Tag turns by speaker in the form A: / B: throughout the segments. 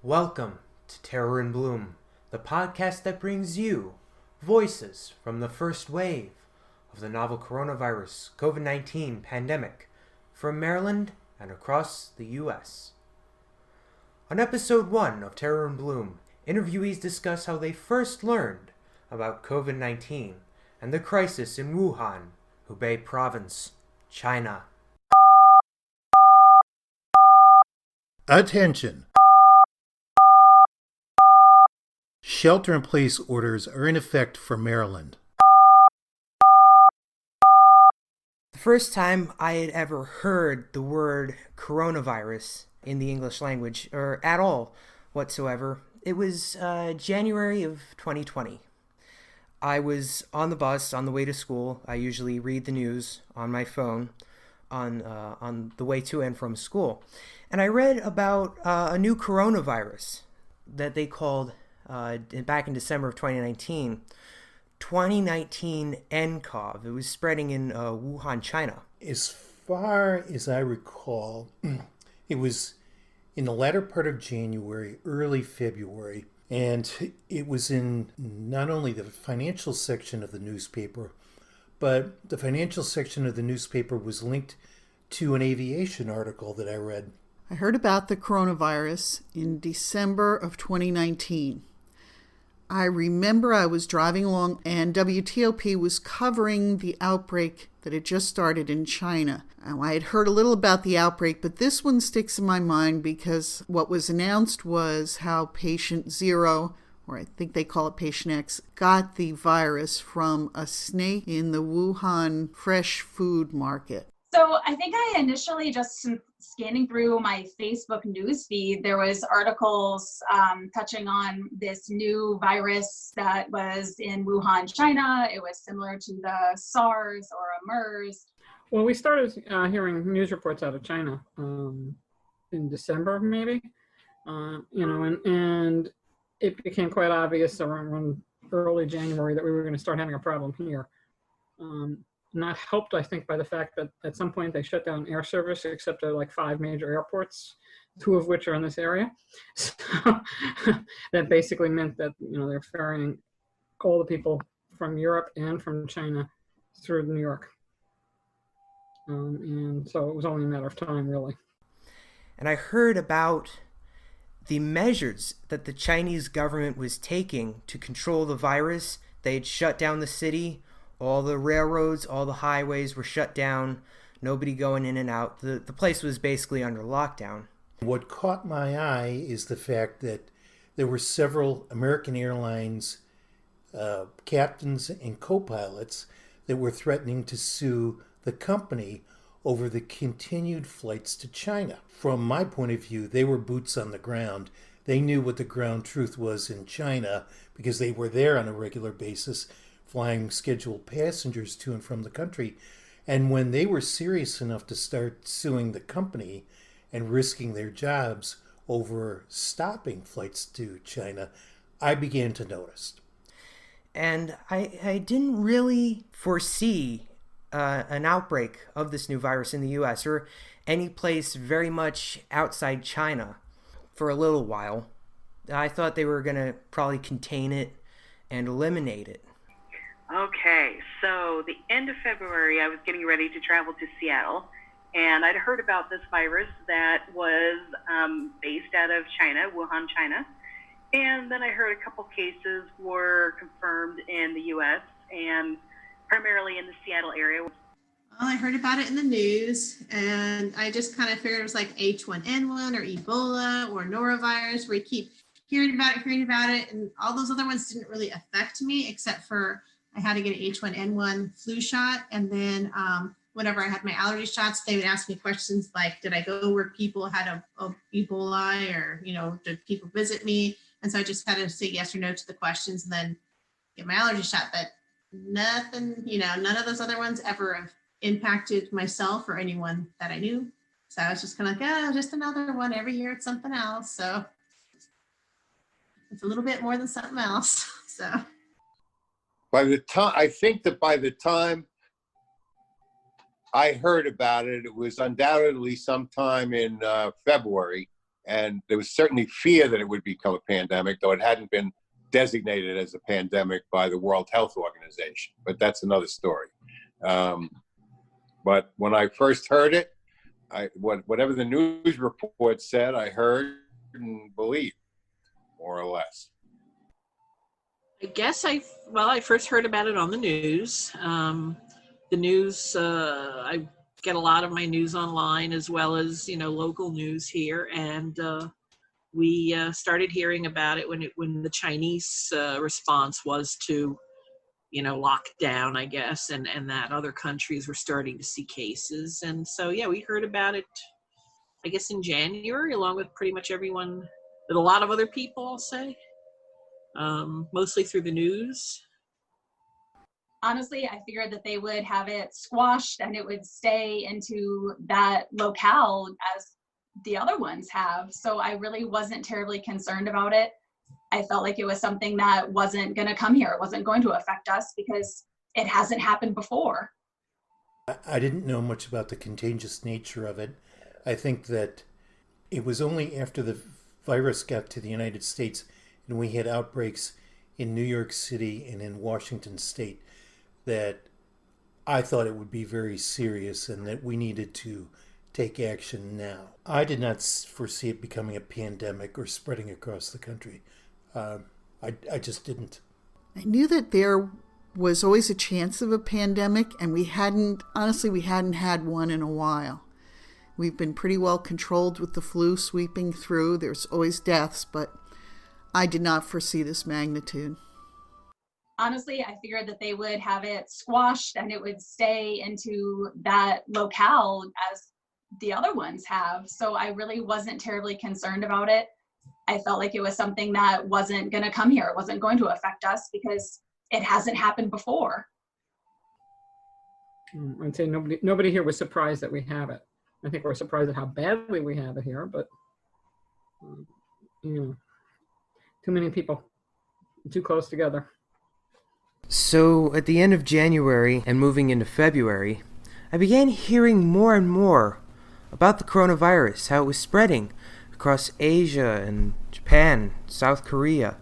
A: Welcome to Terror in Bloom, the podcast that brings you voices from the first wave of the novel coronavirus COVID-19 pandemic from Maryland and across the U.S. On episode 1 of Terror in Bloom, interviewees discuss how they first learned about COVID-19 and the crisis in Wuhan, Hubei Province, China.
B: Attention! Shelter-in-place orders are in effect for Maryland.
A: The first time I had ever heard the word coronavirus in the English language, or at all whatsoever, it was January of 2020. I was on the bus on the way to school. I usually read the news on my phone on the way to and from school. And I read about a new coronavirus that they called, back in December of 2019 nCoV. It was spreading in Wuhan, China.
B: As far as I recall, it was in the latter part of January, early February, and it was in not only the financial section of the newspaper, but the financial section of the newspaper was linked to an aviation article that I read.
C: I heard about the coronavirus in December of 2019. I remember I was driving along and WTOP was covering the outbreak that had just started in China. I had heard a little about the outbreak, but this one sticks in my mind because what was announced was how patient 0, or I think they call it patient X, got the virus from a snake in the Wuhan fresh food market.
D: So I think I initially just scanning through my Facebook news feed, there was articles touching on this new virus that was in Wuhan, China. It was similar to the SARS or a MERS.
E: Well, we started hearing news reports out of China in December, maybe, and it became quite obvious around early January that we were going to start having a problem here. Not helped, I think, by the fact that at some point they shut down air service except at like 5 major airports, 2 of which are in this area. So that basically meant that, they're ferrying all the people from Europe and from China through New York. And so it was only a matter of time, really.
A: And I heard about the measures that the Chinese government was taking to control the virus. They had shut down the city. All the railroads, all the highways were shut down, nobody going in and out. The place was basically under lockdown.
B: What caught my eye is the fact that there were several American Airlines captains and co-pilots that were threatening to sue the company over the continued flights to China. From my point of view, they were boots on the ground. They knew what the ground truth was in China because they were there on a regular basis, flying scheduled passengers to and from the country. And when they were serious enough to start suing the company and risking their jobs over stopping flights to China, I began to notice.
A: And I didn't really foresee an outbreak of this new virus in the U.S. or any place very much outside China for a little while. I thought they were going to probably contain it and eliminate it.
F: Okay, so the end of February, I was getting ready to travel to Seattle, and I'd heard about this virus that was based out of China, Wuhan, China, and then I heard a couple cases were confirmed in the U.S. and primarily in the Seattle area.
G: Well, I heard about it in the news, and I just kind of figured it was like H1N1 or Ebola or norovirus, where you keep hearing about it, and all those other ones didn't really affect me, except for I had to get an H1N1 flu shot. And then whenever I had my allergy shots, they would ask me questions like, did I go where people had a Ebola, or, did people visit me? And so I just had to say yes or no to the questions and then get my allergy shot. But nothing, none of those other ones ever have impacted myself or anyone that I knew. So I was just kind of like, just another one. Every year it's something else. So it's a little bit more than something else. So.
H: I think that by the time I heard about it, it was undoubtedly sometime in February. And there was certainly fear that it would become a pandemic, though it hadn't been designated as a pandemic by the World Health Organization. But that's another story. But when I first heard it, whatever the news report said, I heard and believed, more or less.
I: I guess I first heard about it on the news. The news, I get a lot of my news online as well as, local news here. And we started hearing about it when the Chinese response was to, lock down, I guess, and that other countries were starting to see cases. And so, yeah, we heard about it, I guess, in January, along with pretty much everyone, but a lot of other people, I'll say. Mostly through the news.
D: Honestly, I figured that they would have it squashed and it would stay into that locale as the other ones have. So I really wasn't terribly concerned about it. I felt like it was something that wasn't going to come here. It wasn't going to affect us because it hasn't happened before.
B: I didn't know much about the contagious nature of it. I think that it was only after the virus got to the United States and we had outbreaks in New York City and in Washington State that I thought it would be very serious and that we needed to take action now. I did not foresee it becoming a pandemic or spreading across the country. I just didn't.
C: I knew that there was always a chance of a pandemic, and we hadn't had one in a while. We've been pretty well controlled with the flu sweeping through. There's always deaths, but I did not foresee this magnitude.
D: Honestly, I figured that they would have it squashed and it would stay into that locale as the other ones have. So I really wasn't terribly concerned about it. I felt like it was something that wasn't going to come here. It wasn't going to affect us because it hasn't happened before.
E: I'd say nobody here was surprised that we have it. I think we're surprised at how badly we have it here, but too many people, too close together.
A: So at the end of January and moving into February, I began hearing more and more about the coronavirus, how it was spreading across Asia and Japan, South Korea.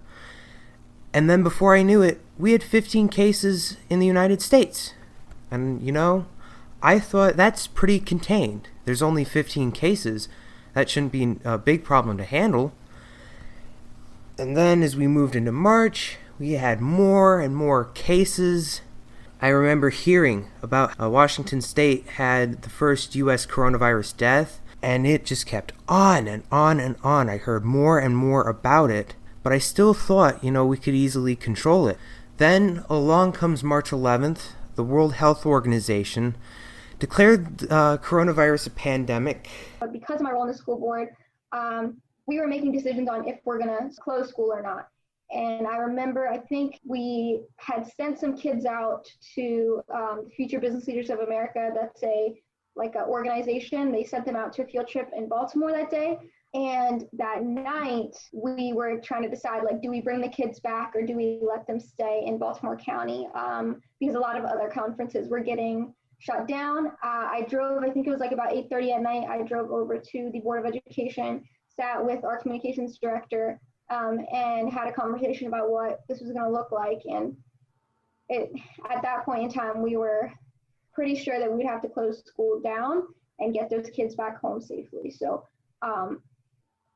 A: And then before I knew it, we had 15 cases in the United States. And, I thought that's pretty contained. There's only 15 cases. That shouldn't be a big problem to handle. And then as we moved into March, we had more and more cases. I remember hearing about Washington State had the first U.S. coronavirus death, and it just kept on and on and on. I heard more and more about it, but I still thought, we could easily control it. Then along comes March 11th, the World Health Organization declared coronavirus a pandemic.
J: But because of my role in the school board, we were making decisions on if we're going to close school or not. And I remember, I think we had sent some kids out to Future Business Leaders of America. That's an organization. They sent them out to a field trip in Baltimore that day. And that night, we were trying to decide, do we bring the kids back or do we let them stay in Baltimore County? Because a lot of other conferences were getting shut down. I drove, I think it was about 8:30 at night. I drove over to the Board of Education, sat with our communications director, and had a conversation about what this was going to look like. And at that point in time, we were pretty sure that we'd have to close school down and get those kids back home safely. So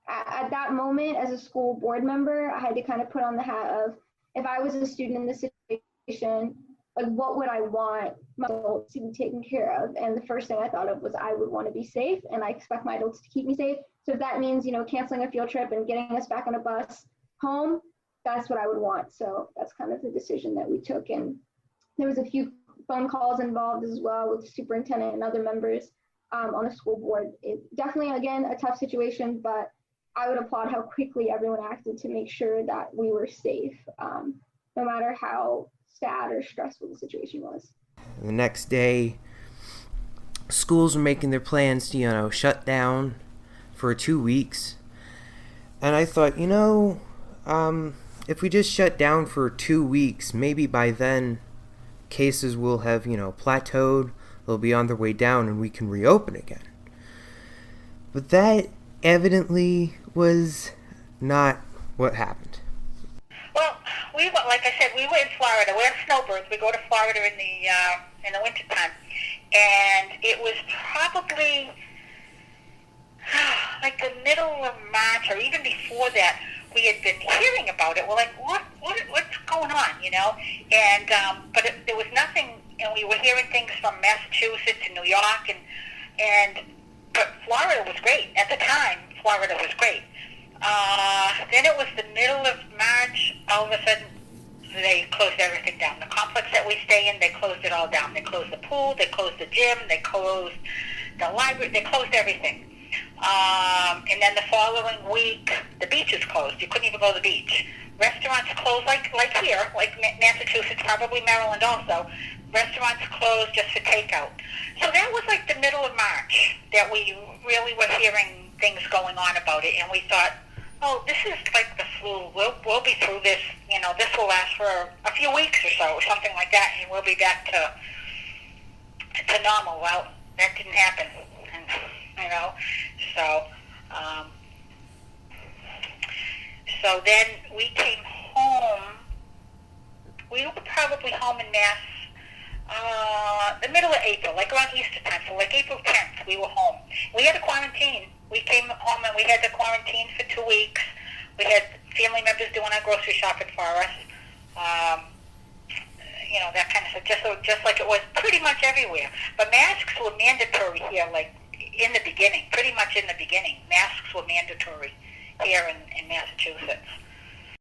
J: at that moment, as a school board member, I had to kind of put on the hat of, if I was a student in this situation, what would I want my adults to be taken care of? And the first thing I thought of was I would want to be safe, and I expect my adults to keep me safe. So if that means, canceling a field trip and getting us back on a bus home, that's what I would want. So that's kind of the decision that we took. And there was a few phone calls involved as well with the superintendent and other members on the school board. It definitely, again, a tough situation, but I would applaud how quickly everyone acted to make sure that we were safe, no matter how sad or stressful the situation was.
A: The next day, schools were making their plans to, shut down for 2 weeks. And I thought, if we just shut down for 2 weeks, maybe by then cases will have, plateaued, they'll be on their way down and we can reopen again. But that evidently was not what happened.
K: Well, like I said, we were in Florida. We're snowbirds. We go to Florida in the wintertime. And it was probably like the middle of March, or even before that, we had been hearing about it. We're like, what's going on, you know? And but there was nothing, and we were hearing things from Massachusetts and New York, but Florida was great at the time. Florida was great. Then it was the middle of March. All of a sudden, they closed everything down. The complex that we stay in, they closed it all down. They closed the pool, they closed the gym, they closed the library, they closed everything. And then the following week, the beaches closed. You couldn't even go to the beach. Restaurants closed like here, like Massachusetts, probably Maryland also. Restaurants closed just for takeout. So that was like the middle of March that we really were hearing things going on about it, and we thought, oh, this is like the flu. We'll be through this. You know, this will last for a few weeks or so, or something like that, and we'll be back to normal. Well, that didn't happen, and you know, so then we came home. We were probably home in Mass the middle of April, like around Easter time, so like April 10th, we were home. We had a quarantine. We came home and we had to quarantine for 2 weeks. We had family members doing our grocery shopping for us. You know, that kind of stuff, just like it was pretty much everywhere. But masks were mandatory here, like in the beginning, pretty much in the beginning. Masks were mandatory here in Massachusetts.